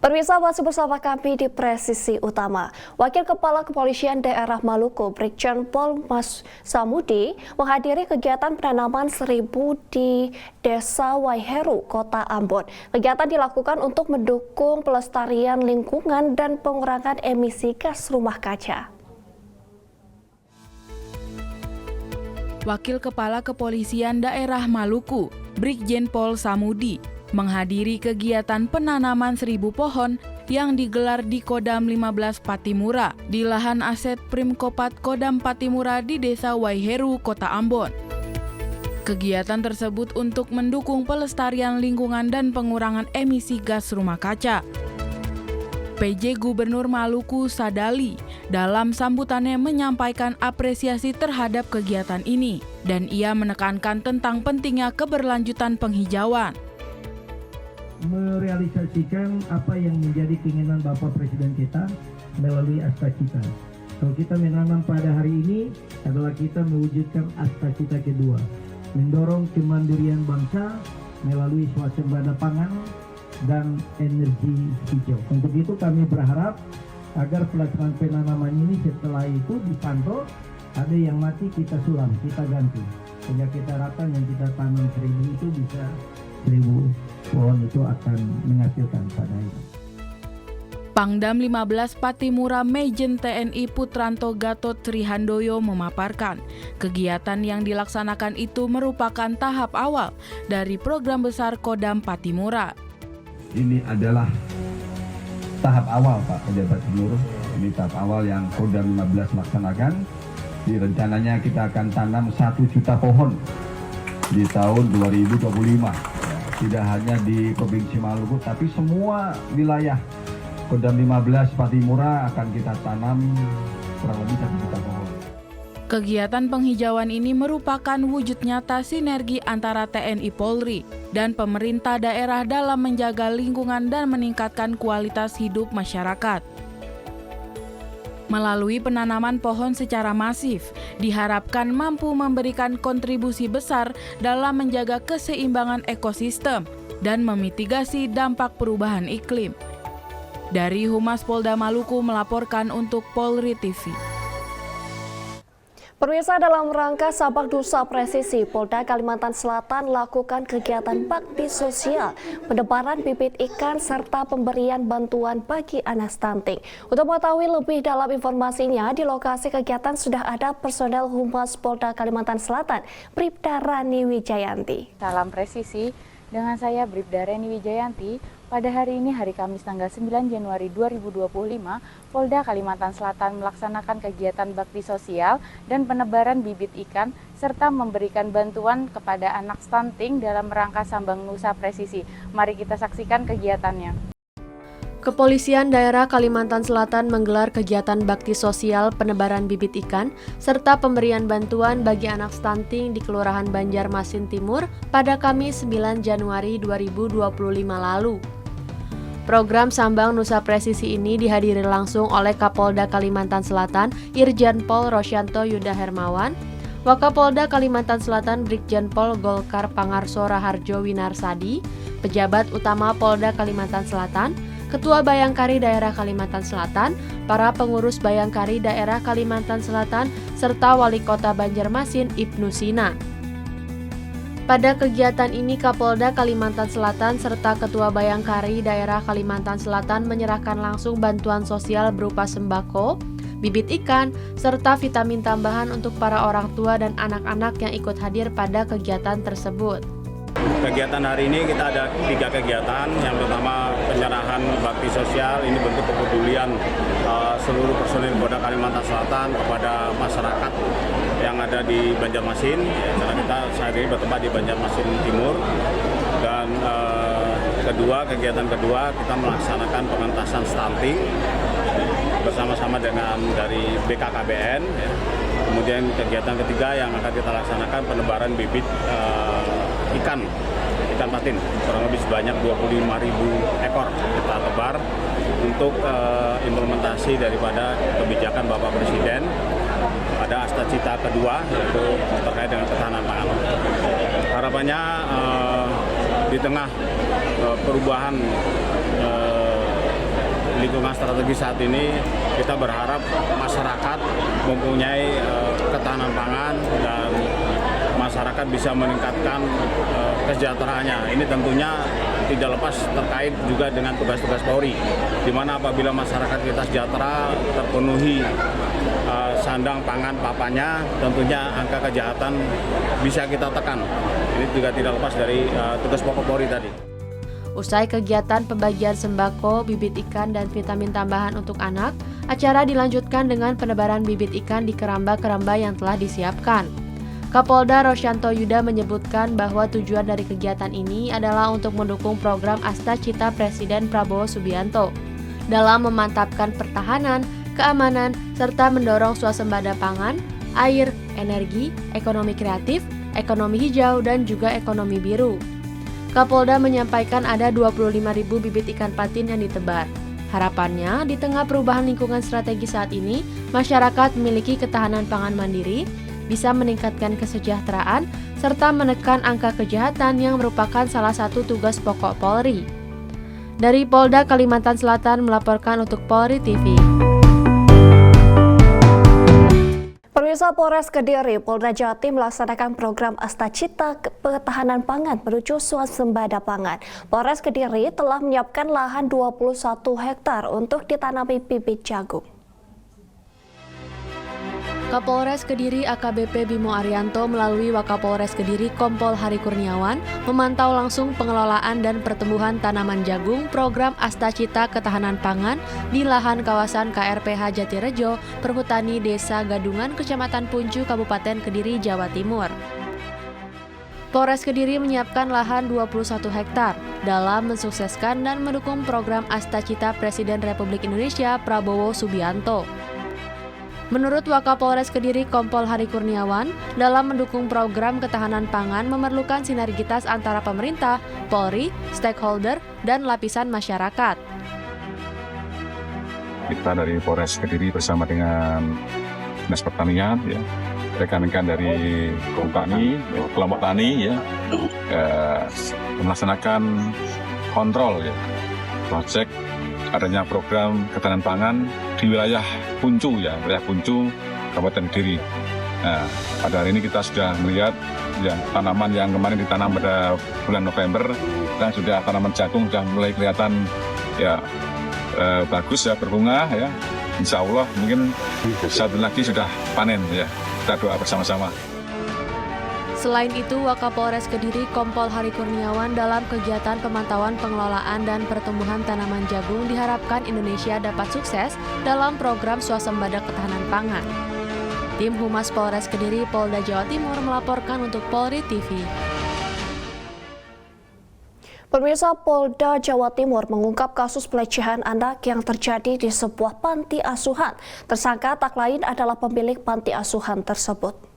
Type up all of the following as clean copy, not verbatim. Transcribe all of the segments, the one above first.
Pemirsa, masih bersama kami di Presisi Utama. Wakil Kepala Kepolisian Daerah Maluku, Brigjen Pol Mas Samudi, menghadiri kegiatan penanaman 1000 di Desa Waiheru, Kota Ambon. Kegiatan dilakukan untuk mendukung pelestarian lingkungan dan pengurangan emisi gas rumah kaca. Wakil Kepala Kepolisian Daerah Maluku, Brigjen Pol Samudi, menghadiri kegiatan penanaman 1000 pohon yang digelar di Kodam 15 Patimura di lahan aset Primkopat Kodam Patimura di Desa Waiheru, Kota Ambon. Kegiatan tersebut untuk mendukung pelestarian lingkungan dan pengurangan emisi gas rumah kaca. PJ Gubernur Maluku Sadali dalam sambutannya menyampaikan apresiasi terhadap kegiatan ini dan ia menekankan tentang pentingnya keberlanjutan penghijauan. Merealisasikan apa yang menjadi keinginan Bapak Presiden kita melalui Asta Cita. Kalau kita menanam pada hari ini adalah kita mewujudkan Asta Cita kedua, mendorong kemandirian bangsa melalui swasembada pangan dan energi hijau. Untuk itu kami berharap agar pelaksanaan penanaman ini setelah itu dipantau, ada yang mati kita sulam, kita ganti. Sehingga kita harapkan yang kita tanam 1000 itu bisa 1000 pohon itu akan menghasilkan pada ini. Pangdam 15 Patimura Majen TNI Putranto Gatot Trihandoyo memaparkan, kegiatan yang dilaksanakan itu merupakan tahap awal dari program besar Kodam Patimura. Ini adalah tahap awal Pak Pejabat Gubernur, ini tahap awal yang Kodam 15 melaksanakan. Di rencananya kita akan tanam 1 juta pohon di tahun 2025. Tidak hanya di Provinsi Maluku, tapi semua wilayah Kodam 15 Patimura akan kita tanam kurang lebih 1 juta pohon. Kegiatan penghijauan ini merupakan wujud nyata sinergi antara TNI Polri dan pemerintah daerah dalam menjaga lingkungan dan meningkatkan kualitas hidup masyarakat. Melalui penanaman pohon secara masif, diharapkan mampu memberikan kontribusi besar dalam menjaga keseimbangan ekosistem dan memitigasi dampak perubahan iklim. Dari Humas Polda Maluku melaporkan untuk Polri TV. Pemirsa, dalam rangka Sabak Nusa Presisi, Polda Kalimantan Selatan lakukan kegiatan bakti sosial, penebaran bibit ikan, serta pemberian bantuan bagi anak stunting. Untuk mengetahui lebih dalam informasinya, di lokasi kegiatan sudah ada personel Humas Polda Kalimantan Selatan, Bribda Rani Wijayanti. Salam presisi, dengan saya Bribda Rani Wijayanti. Pada hari ini, hari Kamis tanggal 9 Januari 2025, Polda Kalimantan Selatan melaksanakan kegiatan bakti sosial dan penebaran bibit ikan, serta memberikan bantuan kepada anak stunting dalam rangka Sambang Nusa Presisi. Mari kita saksikan kegiatannya. Kepolisian Daerah Kalimantan Selatan menggelar kegiatan bakti sosial penebaran bibit ikan serta pemberian bantuan bagi anak stunting di Kelurahan Banjarmasin Timur pada Kamis 9 Januari 2025 lalu. Program Sambang Nusa Presisi ini dihadiri langsung oleh Kapolda Kalimantan Selatan Irjen Pol Rosyanto Yuda Hermawan, Wakapolda Kalimantan Selatan Brigjen Pol Golkar Pangarso Raharjo Winarsadi, pejabat utama Polda Kalimantan Selatan, Ketua Bayangkari Daerah Kalimantan Selatan, para pengurus Bayangkari Daerah Kalimantan Selatan, serta Wali Kota Banjarmasin Ibnu Sina. Pada kegiatan ini, Kapolda Kalimantan Selatan serta Ketua Bayangkari Daerah Kalimantan Selatan menyerahkan langsung bantuan sosial berupa sembako, bibit ikan, serta vitamin tambahan untuk para orang tua dan anak-anak yang ikut hadir pada kegiatan tersebut. Kegiatan hari ini kita ada 3 kegiatan. Yang pertama penyerahan bakti sosial, ini bentuk kepedulian seluruh personil Polda Kalimantan Selatan kepada masyarakat yang ada di Banjarmasin. Karena kita saat ini bertempat di Banjarmasin Timur. Dan kegiatan kedua kita melaksanakan pengentasan stunting bersama-sama dengan dari BKKBN. Kemudian kegiatan ketiga yang akan kita laksanakan penebaran bibit ikan patin, kurang lebih sebanyak 25.000 ekor kita tebar untuk implementasi daripada kebijakan Bapak Presiden pada Asta Cita kedua, yaitu terkait dengan ketahanan pangan. Harapannya di tengah perubahan lingkungan strategis saat ini, kita berharap masyarakat mempunyai ketahanan pangan dan masyarakat bisa meningkatkan kesejahteraannya. Ini tentunya tidak lepas terkait juga dengan tugas-tugas Polri, di mana apabila masyarakat kita sejahtera, terpenuhi sandang pangan papannya, tentunya angka kejahatan bisa kita tekan. Ini juga tidak lepas dari tugas pokok Polri tadi. Usai kegiatan pembagian sembako, bibit ikan, dan vitamin tambahan untuk anak, acara dilanjutkan dengan penebaran bibit ikan di keramba-keramba yang telah disiapkan. Kapolda Rosyanto Yuda menyebutkan bahwa tujuan dari kegiatan ini adalah untuk mendukung program Asta Cita Presiden Prabowo Subianto dalam memantapkan pertahanan, keamanan, serta mendorong swasembada pangan, air, energi, ekonomi kreatif, ekonomi hijau, dan juga ekonomi biru. Kapolda menyampaikan ada 25.000 bibit ikan patin yang ditebar. Harapannya, di tengah perubahan lingkungan strategis saat ini, masyarakat memiliki ketahanan pangan mandiri, bisa meningkatkan kesejahteraan, serta menekan angka kejahatan yang merupakan salah satu tugas pokok Polri. Dari Polda Kalimantan Selatan melaporkan untuk Polri TV. Pemirsa, Polres Kediri, Polda Jatim melaksanakan program Asta Cita Pertahanan Pangan menuju swasembada pangan. Polres Kediri telah menyiapkan lahan 21 hektar untuk ditanami bibit jagung. Kapolres Kediri AKBP Bimo Arianto melalui Wakapolres Kediri Kompol Hari Kurniawan memantau langsung pengelolaan dan pertumbuhan tanaman jagung program Asta Cita Ketahanan Pangan di lahan kawasan KRPH Jatirejo, Perhutani Desa Gadungan, Kecamatan Puncu, Kabupaten Kediri, Jawa Timur. Polres Kediri menyiapkan lahan 21 hektar dalam mensukseskan dan mendukung program Asta Cita Presiden Republik Indonesia Prabowo Subianto. Menurut Wakapolres Kediri Kompol Hari Kurniawan, dalam mendukung program ketahanan pangan memerlukan sinergitas antara pemerintah, Polri, stakeholder, dan lapisan masyarakat. Kita dari Polres Kediri bersama dengan Dinas Pertanian, ya, rekan-rekan dari Kompani, kelompok tani, ya, melaksanakan kontrol, ya, proyek adanya program ketahanan pangan di wilayah Puncu, ya, wilayah Puncu, Kabupaten Kediri. Nah, pada hari ini kita sudah melihat ya, tanaman yang kemarin ditanam pada bulan November, dan sudah tanaman jagung sudah mulai kelihatan ya bagus, ya, berbunga, ya. Insya Allah mungkin satu lagi sudah panen, ya. Kita doa bersama-sama. Selain itu, Wakapolres Kediri Kompol Hari Kurniawan dalam kegiatan pemantauan pengelolaan dan pertumbuhan tanaman jagung diharapkan Indonesia dapat sukses dalam program swasembada ketahanan pangan. Tim Humas Polres Kediri Polda Jawa Timur melaporkan untuk Polri TV. Pemirsa, Polda Jawa Timur mengungkap kasus pelecehan anak yang terjadi di sebuah panti asuhan. Tersangka tak lain adalah pemilik panti asuhan tersebut.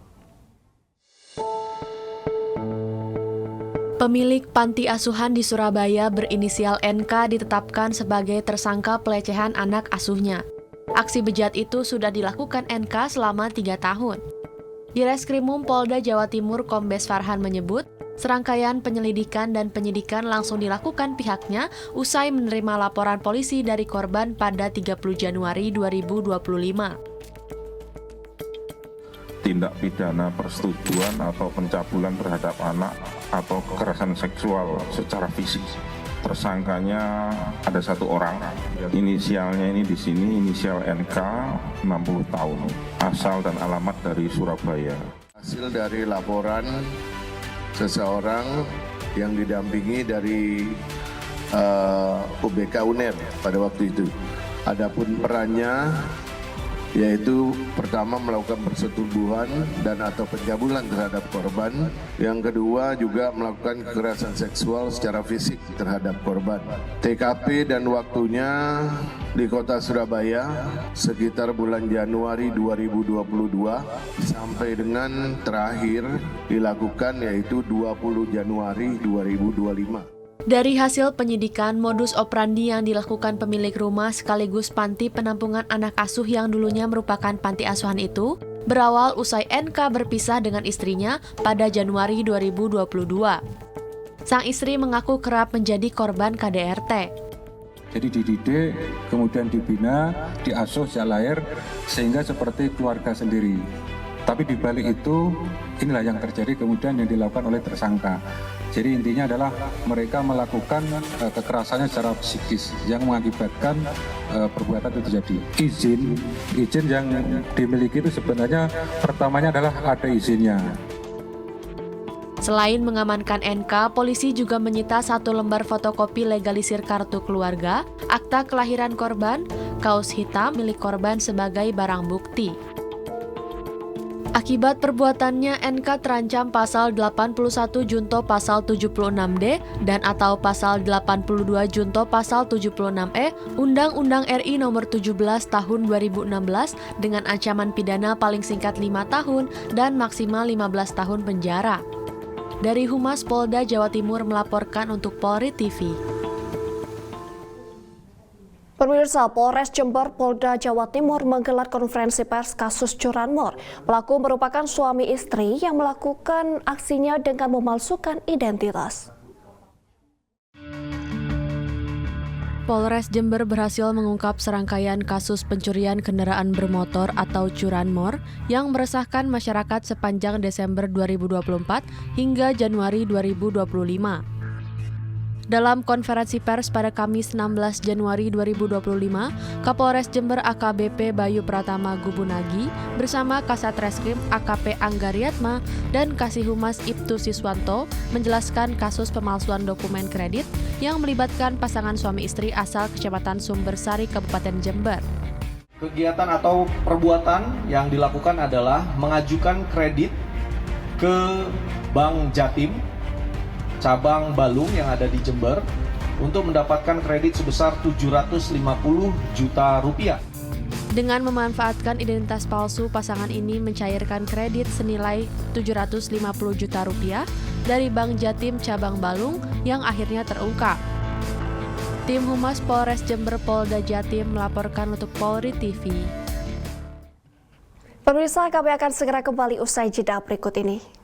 Pemilik panti asuhan di Surabaya berinisial NK ditetapkan sebagai tersangka pelecehan anak asuhnya. Aksi bejat itu sudah dilakukan NK selama 3 tahun. Di Reskrimum Polda Jawa Timur, Kombes Farhan menyebut, serangkaian penyelidikan dan penyidikan langsung dilakukan pihaknya usai menerima laporan polisi dari korban pada 30 Januari 2025. Tindak pidana persetubuhan atau pencabulan terhadap anak atau kekerasan seksual secara fisik. Tersangkanya ada 1 orang, inisialnya ini di sini inisial NK, 60 tahun, asal dan alamat dari Surabaya. Hasil dari laporan seseorang yang didampingi dari UBK UNER pada waktu itu. Adapun perannya yaitu pertama melakukan persetubuhan dan atau pencabulan terhadap korban. Yang kedua juga melakukan kekerasan seksual secara fisik terhadap korban. TKP dan waktunya di kota Surabaya sekitar bulan Januari 2022 sampai dengan terakhir dilakukan yaitu 20 Januari 2025. Dari hasil penyidikan, modus operandi yang dilakukan pemilik rumah sekaligus panti penampungan anak asuh yang dulunya merupakan panti asuhan itu berawal usai NK berpisah dengan istrinya pada Januari 2022. Sang istri mengaku kerap menjadi korban KDRT. Jadi dididik, kemudian dibina, diasuh sejak lahir, sehingga seperti keluarga sendiri. Tapi di balik itu, inilah yang terjadi kemudian yang dilakukan oleh tersangka. Jadi intinya adalah mereka melakukan kekerasannya secara psikis yang mengakibatkan perbuatan itu terjadi. Izin yang dimiliki itu sebenarnya pertamanya adalah ada izinnya. Selain mengamankan NK, polisi juga menyita 1 lembar fotokopi legalisir kartu keluarga, akta kelahiran korban, kaos hitam milik korban sebagai barang bukti. Akibat perbuatannya, NK terancam pasal 81 junto pasal 76D dan atau pasal 82 junto pasal 76E Undang-Undang RI Nomor 17 Tahun 2016 dengan ancaman pidana paling singkat 5 tahun dan maksimal 15 tahun penjara. Dari Humas Polda Jawa Timur melaporkan untuk Polri TV. Pemirsa, Polres Jember Polda Jawa Timur menggelar konferensi pers kasus curanmor. Pelaku merupakan suami istri yang melakukan aksinya dengan memalsukan identitas. Polres Jember berhasil mengungkap serangkaian kasus pencurian kendaraan bermotor atau curanmor yang meresahkan masyarakat sepanjang Desember 2024 hingga Januari 2025. Dalam konferensi pers pada Kamis 16 Januari 2025, Kapolres Jember AKBP Bayu Pratama Gubunagi bersama Kasat Reskrim AKP Anggariatma dan Kasih Humas Ibtu Siswanto menjelaskan kasus pemalsuan dokumen kredit yang melibatkan pasangan suami istri asal Kecamatan Sumbersari, Kabupaten Jember. Kegiatan atau perbuatan yang dilakukan adalah mengajukan kredit ke Bank Jatim cabang Balung yang ada di Jember untuk mendapatkan kredit sebesar 750 juta rupiah. Dengan memanfaatkan identitas palsu, pasangan ini mencairkan kredit senilai 750 juta rupiah dari Bank Jatim cabang Balung yang akhirnya terungkap. Tim Humas Polres Jember Polda Jatim melaporkan untuk Polri TV. Pemirsa, kami akan segera kembali usai jeda berikut ini.